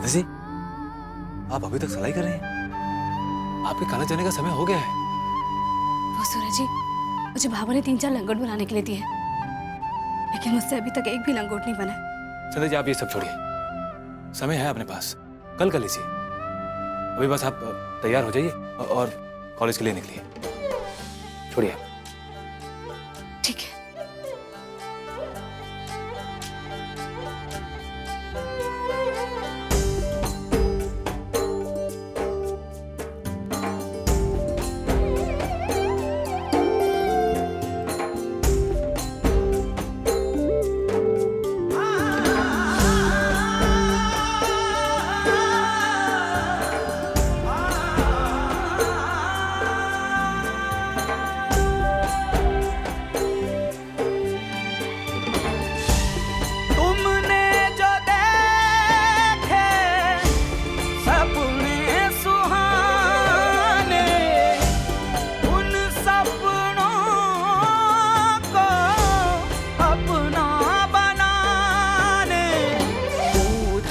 संध्या जी, आप अभी तक सलाई कर रहे हैं? आपके कॉलेज जाने का समय हो गया है। वो सूरज जी, मुझे भाभा ने 3-4 लंगोट बनाने के लिए दिए, लेकिन मुझसे अभी तक एक भी लंगोट नहीं बना। संध्या जी, आप ये सब छोड़िए, समय है अपने पास, कल कर लीजिए। अभी बस आप तैयार हो जाइए और कॉलेज के लिए निकलिए। छोड़िए। ठीक है।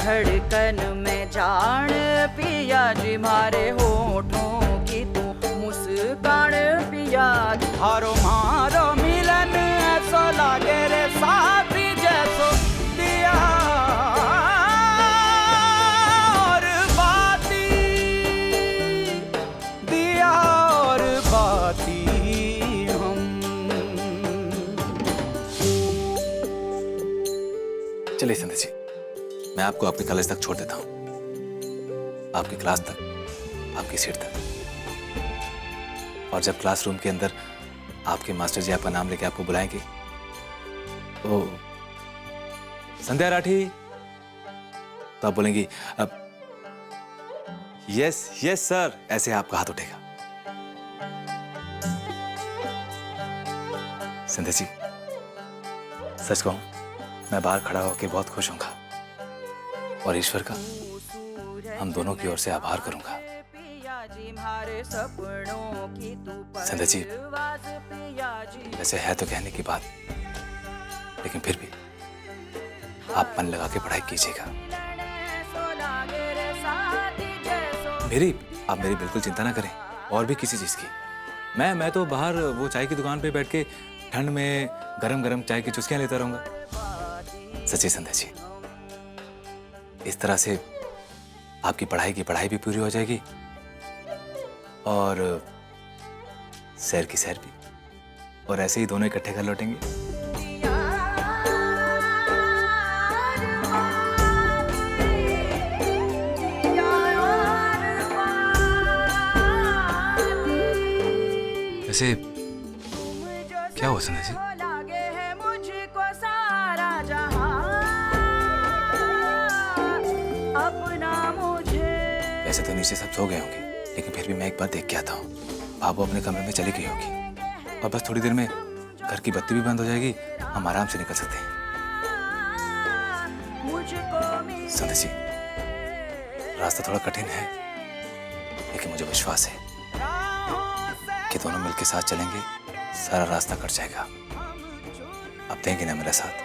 धड़कन में जान पिया जी, मारे होठों की तू मुस्कान पिया। हारो मारो मिलन ऐसो लागे रे साथी, जैसो दिया और बाती, दिया और बाती हम। चलिए संध्या जी, मैं आपको आपके कॉलेज तक छोड़ देता हूँ, आपकी क्लास तक, आपकी सीट तक। और जब क्लासरूम के अंदर आपके मास्टर जी आपका नाम लेके आपको बुलाएंगे तो संध्या राठी, तो आप बोलेंगी अब यस यस सर, ऐसे आपका हाथ उठेगा। संध्या जी, सच कहूं, मैं बाहर खड़ा होकर बहुत खुश होऊंगा और ईश्वर का हम दोनों की ओर से आभार करूंगा। संध्या जी, वैसे है तो कहने की बात, लेकिन फिर भी आप मन लगा के पढ़ाई कीजिएगा। आप मेरी बिल्कुल चिंता ना करें, और भी किसी चीज की। मैं तो बाहर वो चाय की दुकान पे बैठ के ठंड में गरम गरम चाय की चुस्कियां लेता रहूंगा। सच्ची संध्या जी, इस तरह से आपकी पढ़ाई की पढ़ाई भी पूरी हो जाएगी और सैर की सैर भी, और ऐसे ही दोनों इकट्ठे घर लौटेंगे। वैसे क्या हुआ संध्या जी? वैसे तो नीचे सब सो गए होंगे, लेकिन फिर भी मैं एक बार देख के आता हूँ। बाबू अपने कमरे में चली गई होगी और बस थोड़ी देर में घर की बत्ती भी बंद हो जाएगी, हम आराम से निकल सकते हैं। संध्या जी, रास्ता थोड़ा कठिन है, लेकिन मुझे विश्वास है कि दोनों मिलकर साथ चलेंगे, सारा रास्ता कट जाएगा। अब देंगे ना मेरा साथ?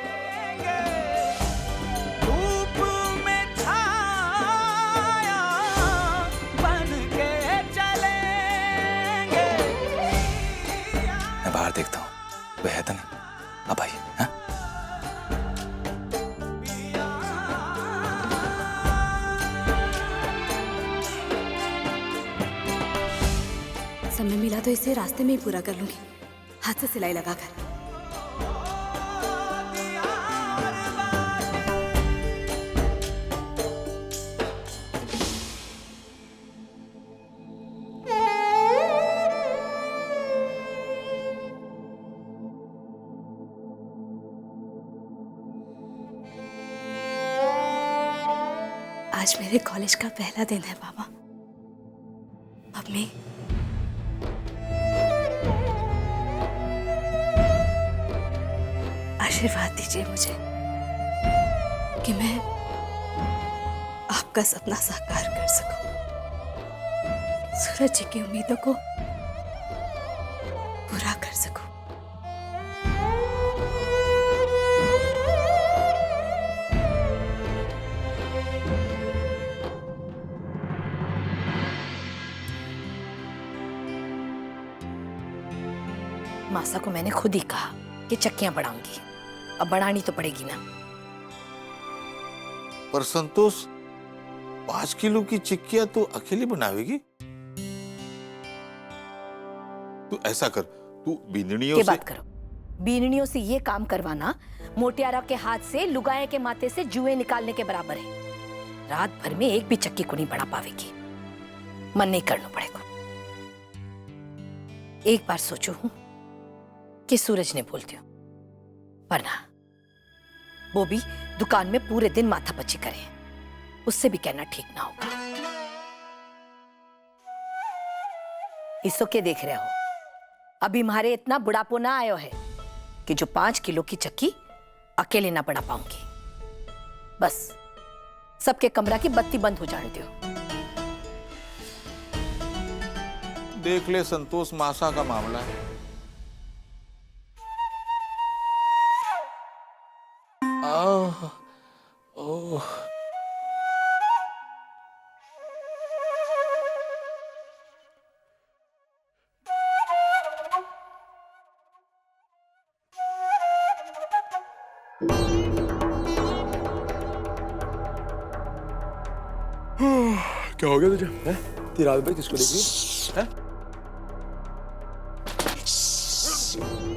बाहर देखता हूँ, वह है तो नहीं। अब आइए। हाँ? समय मिला तो इसे रास्ते में ही पूरा कर लूंगी, हाथ से सिलाई लगाकर। आज मेरे कॉलेज का पहला दिन है पापा। मम्मी, आशीर्वाद दीजिए मुझे कि मैं आपका सपना साकार कर सकूं, सूरज जी की उम्मीदों को पूरा कर सकूं। मासा को मैंने खुद ही कहा कि चक्कियां बढ़ाऊंगी, अब बढ़ानी तो पड़ेगी ना। पर संतोष 5 किलो की चिक्कियां तो अकेली बनावेगी। तू ऐसा कर, तू बीनड़ियों के से बात करो, बीनड़ियों से ये काम करवाना मोटियारा के हाथ से लुगाए के माथे से जुए निकालने के बराबर है। रात भर में एक भी चक्की को नहीं बढ़ा पावेगी, मन नहीं करना पड़ेगा। एक बार सोचो हूं कि सूरज ने बोलती हूं, वरना वो भी दुकान में पूरे दिन माथा पच्ची करे, उससे भी कहना ठीक ना होगा। इसो के देख रहे हो, अभी मारे इतना बुढ़ापो ना आयो है कि जो 5 किलो की चक्की अकेले ना बढ़ा पाऊंगी। बस सबके कमरा की बत्ती बंद हो जाने दो। देख ले संतोष, मासा का मामला है। आह, ओह। क्या हो गया तुझे? हैं? तेरी रात भर किसको देख रही है?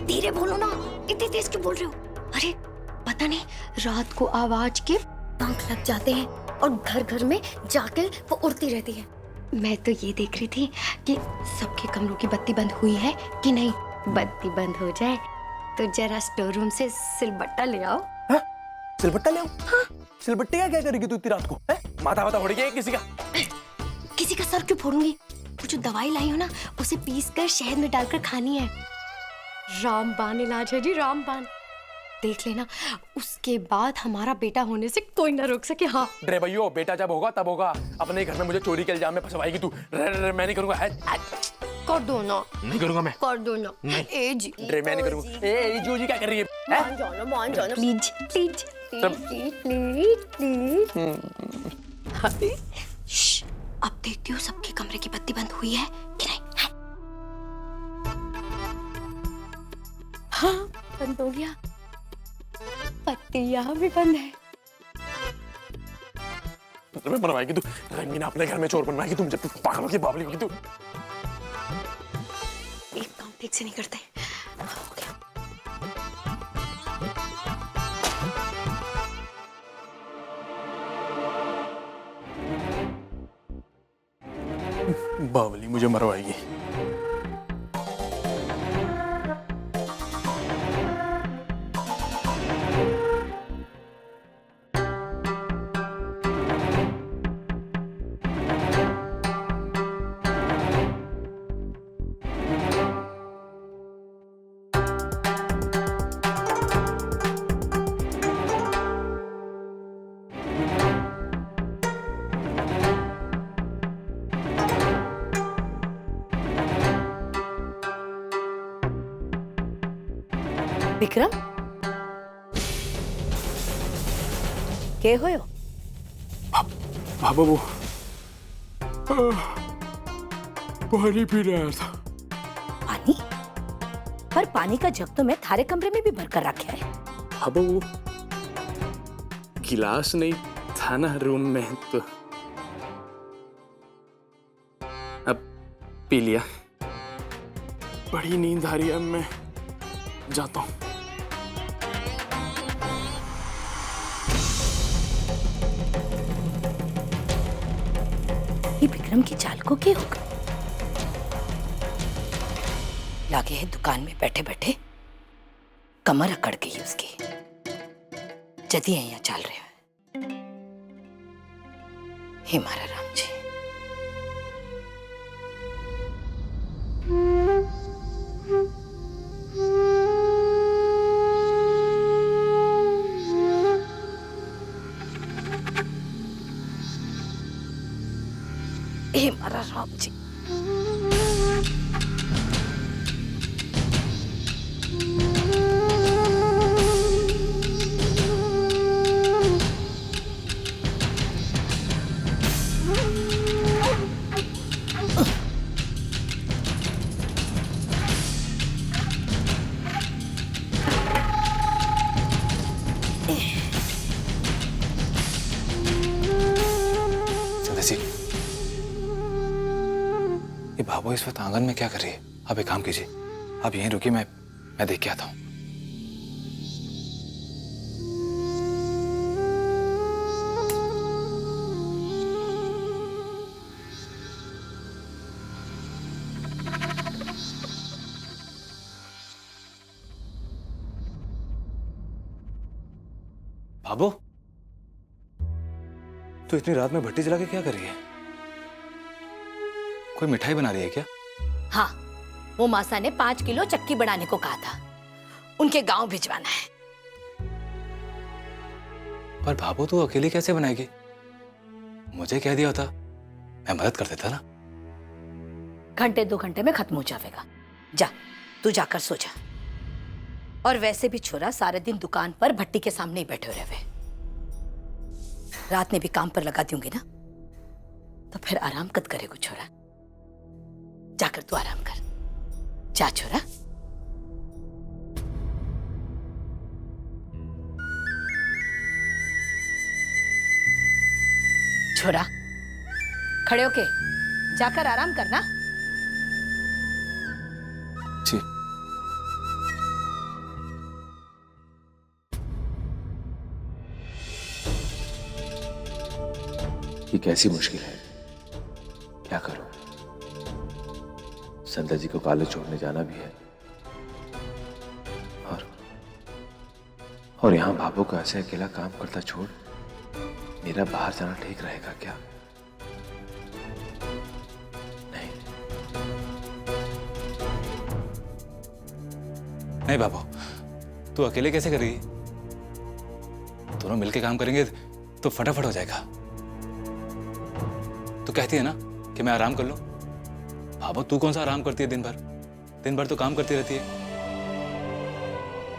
धीरे बोलो ना, इतनी तेज क्यों बोल रहे हो? अरे पता नहीं, रात को आवाज के पंख लग जाते हैं और घर घर में जाकर वो उड़ती रहती है। मैं तो ये देख रही थी कि सबके कमरों की बत्ती बंद हुई है कि नहीं। बत्ती बंद हो जाए तो जरा स्टोर रूम से सिलबट्टा ले आओ। सिलबट्टा ले आओ? हाँ। सिलबट्टे का क्या करेगी तू इतनी रात को? हैं? माथा वाथा फोड़ गया किसी का? किसी का सर क्यों फोड़ूंगी? वो जो दवाई लाई हो ना, उसे पीस कर शहद में डालकर खानी है। रामबाण इलाज है जी, रामबाण। देख लेना, उसके बाद हमारा बेटा होने से कोई ना रोक सके। हाँ ड्रे भैया, बेटा जब होगा तब होगा। अपने घर में मुझे चोरी के इल्जाम में फंसवाएगी तू। मैं नहीं करूंगा। कर दो ना। नहीं करूंगा मैं। कर दो ना। ए जी, ड्रे मैं नहीं करूंगा। ए जी क्या कर रही है? मान जाओ, मान जाओ please please please please please. अब देखती हूँ सबके कमरे की बत्ती बंद हुई है कि नहीं। हाँ, बंद हो गया। बत्ती यहाँ भी बंद है। मैं बनवाएगी तू। रंगीन अपने घर में चोर बनवाएगी तू। मुझे पागल की बावली होगी तू। एक काम ठीक से नहीं करते। हो गया। बावली मुझे मरवाएगी। विक्रम, के होयो? बाबा वो पानी पी रहा था। पानी? पर पानी का जग तो मैं थारे कमरे में भी भरकर रखा है। बाबा वो गिलास नहीं था ना रूम में, तो अब पी लिया। बड़ी नींद आ रही है, अब मैं जाता हूँ। ये विक्रम की चाल को क्या होगा? लागे है दुकान में बैठे बैठे कमर अकड़ गई उसकी। जदी यहाँ चल रहे हैं। हे मारा राम जी। हे मारा राम जी। ये भाभो इस वक्त आंगन में क्या कर रही है? आप एक काम कीजिए, आप यहीं रुकिए, मैं देख के आता हूँ। भाभो, तो इतनी रात में भट्टी जला के क्या कर रही है? कोई मिठाई बना रही है क्या? हाँ, वो मासा ने 5 किलो चक्की बनाने को कहा था, उनके गांव भिजवाना है। पर भाभो तू अकेली कैसे बनाएगी? मुझे कह दिया होता, मैं मदद कर देता ना। घंटे 2 घंटे में खत्म हो जाएगा। जा, तू जाकर सो जा। और वैसे भी छोरा सारे दिन दुकान पर भट्टी के सामने ही बैठे रहे। रात में भी काम पर लगा दूंगी ना, तो फिर आराम कद करेगा छोरा। जाकर तू आराम कर। जा छोरा। छोरा, खड़े होके जाकर आराम करना। जी। ये कैसी मुश्किल है, क्या करूं? संध्या जी को कॉलेज छोड़ने जाना भी है, और यहां भाभो को ऐसे अकेला काम करता छोड़ मेरा बाहर जाना ठीक रहेगा क्या? नहीं भाभो, तू अकेले कैसे करेगी? दोनों मिलके काम करेंगे तो फटाफट हो जाएगा। तू कहती है ना कि मैं आराम कर लूं। भाभो तू कौन सा आराम करती है? दिन भर तो काम करती रहती है।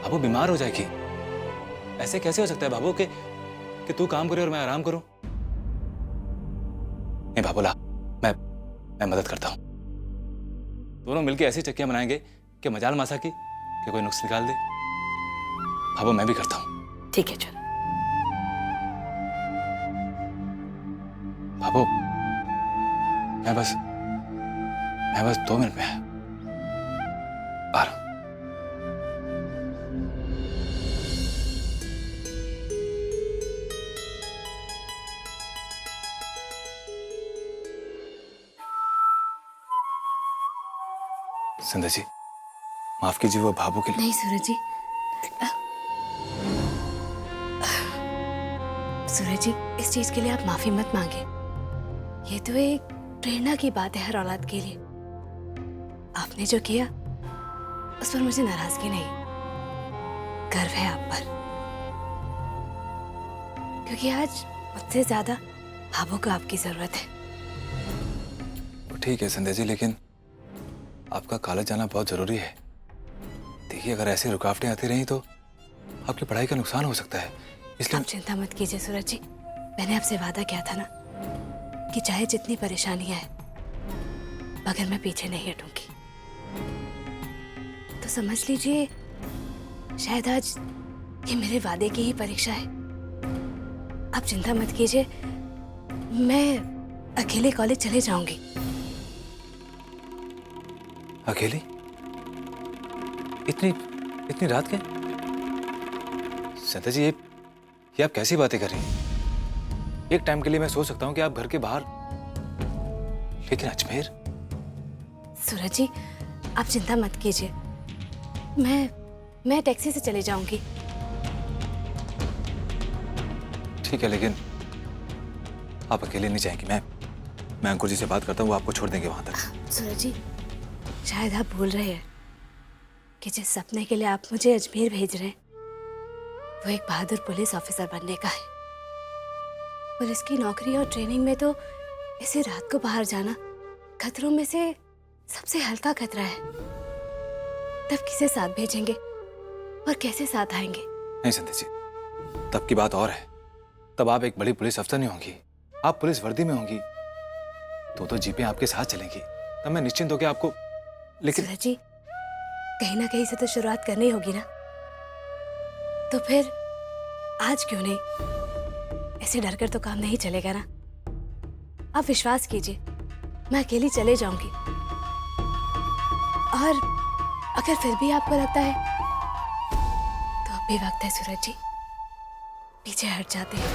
भाभो बीमार हो जाएगी। ऐसे कैसे हो सकता है भाभो कि तू काम करे और मैं आराम करूं? नहीं भाभो ला, मैं मदद करता हूं। दोनों मिलके ऐसी चक्कियां बनाएंगे कि मजाल मासा की कि कोई नुक्स निकाल दे। भाभो मैं भी करता हूं। ठीक है चल। भाभो मैं बस 2 मिनट में आ रहा हूं। संध्या जी माफ कीजिए, वो भाभो के लिए। नहीं सूरज जी, सूरज जी इस चीज के लिए आप माफी मत मांगे। ये तो एक प्रेरणा की बात है हर औलाद के लिए। आपने जो किया उस पर मुझे नाराजगी नहीं, गर्व है आप पर, क्योंकि आज मुझसे ज्यादा भाभो को आपकी जरूरत है। ठीक है संध्या जी, लेकिन आपका कॉलेज जाना बहुत जरूरी है। देखिए अगर ऐसी रुकावटें आती रही तो आपकी पढ़ाई का नुकसान हो सकता है, इसलिए आप चिंता मत कीजिए सूरज जी। मैंने आपसे वादा किया था ना कि चाहे जितनी परेशानियां हैं मगर मैं पीछे नहीं हटूंगी। तो समझ लीजिए शायद आज ये मेरे वादे की ही परीक्षा है। आप चिंता मत कीजिए, मैं अकेले कॉलेज चले जाऊंगी। अकेली? इतनी रात के? संध्या जी ये आप कैसी बातें कर रही हैं? एक टाइम के लिए मैं सोच सकता हूं कि आप घर के बाहर, लेकिन अजमेर? सूरज जी आप चिंता मत कीजिए, मैं टैक्सी से चले जाऊंगी। ठीक है, लेकिन आप अकेले नहीं जाएंगी। मैं अंकुर जी से बात करता हूँ, वो आपको छोड़ देंगे वहां तक। सूरज जी शायद आप भूल रहे हैं कि जिस सपने के लिए आप मुझे अजमेर भेज रहे हैं वो एक बहादुर पुलिस ऑफिसर बनने का है। पुलिस की नौकरी और ट्रेनिंग में तो ऐसे रात को बाहर जाना खतरों में से सबसे हल्का खतरा है। तब किसे साथ भेजेंगे और कैसे साथ आएंगे? नहीं संध्या जी, तब की बात और है। तब आप एक बड़ी पुलिस अफसर नहीं होंगी, आप पुलिस वर्दी में होंगी, तो जीपें आपके साथ चलेंगी। तब मैं निश्चिंत होकर आपको। लेकिन सूरज जी कहीं ना कहीं से तो शुरुआत करनी होगी ना, तो फिर आज क्यों नहीं? ऐसे डर कर तो काम नहीं चलेगा ना। आप विश्वास कीजिए, मैं अकेली चले जाऊंगी और अगर फिर भी आपको लगता है तो अब भी वक्त है सूरज जी, पीछे हट जाते हैं।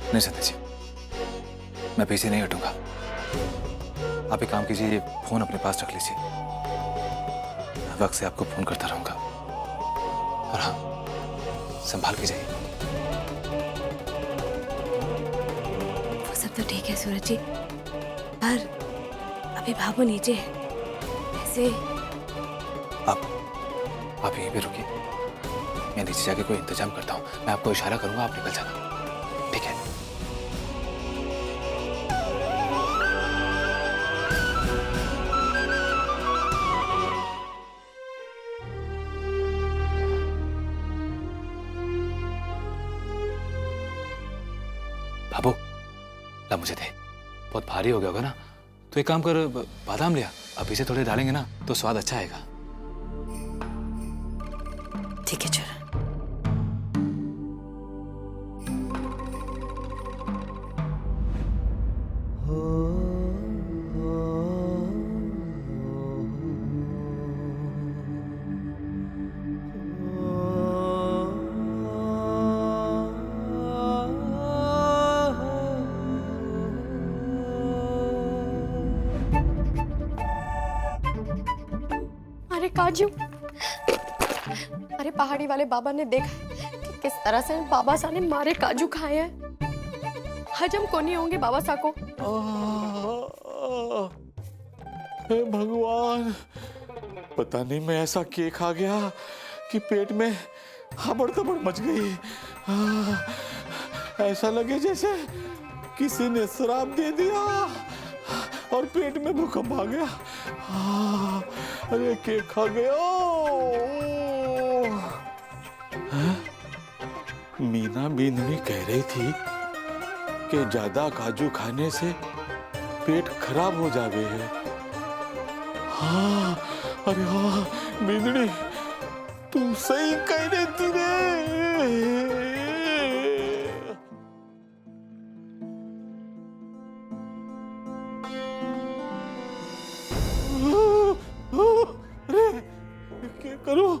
नहीं संध्या जी, मैं पीछे नहीं हटूंगा। आप एक काम कीजिए, ये फोन अपने पास रख लीजिए। मैं वक्त से आपको फोन करता रहूंगा। और हाँ, संभाल के जाइए। वो सब तो ठीक है सूरज जी, पर अभी भाभू नीचे है। ऐसे आप यहीं पे रुकिए, मैं नीचे जाके कोई इंतजाम करता हूँ। मैं आपको इशारा करूंगा, आप निकल जाना, ठीक है? बाबू, ला मुझे दे। बहुत भारी हो गया होगा ना, तो एक काम कर, बादाम लिया। अब इसे थोड़े डालेंगे ना तो स्वाद अच्छा आएगा। ठीक है चरण। अरे काजू, अरे पहाड़ी वाले बाबा ने देखा कि किस तरह से बाबा सा ने मारे काजू खाए हैं। हजम को नहीं होंगे बाबा सा को। हे भगवान, पता नहीं मैं ऐसा क्या खा गया कि पेट में हबड़ तबड़ मच गई। ऐसा लगे जैसे किसी ने शराब दे दिया और पेट में भूकंप आ गया। अरे क्या खा गया? मीना बिंदनी कह रही थी कि ज्यादा काजू खाने से पेट खराब हो जावे है। हाँ, अरे हाँ बिंदनी, तू सही कह रही थी रे। अरे क्या करूं?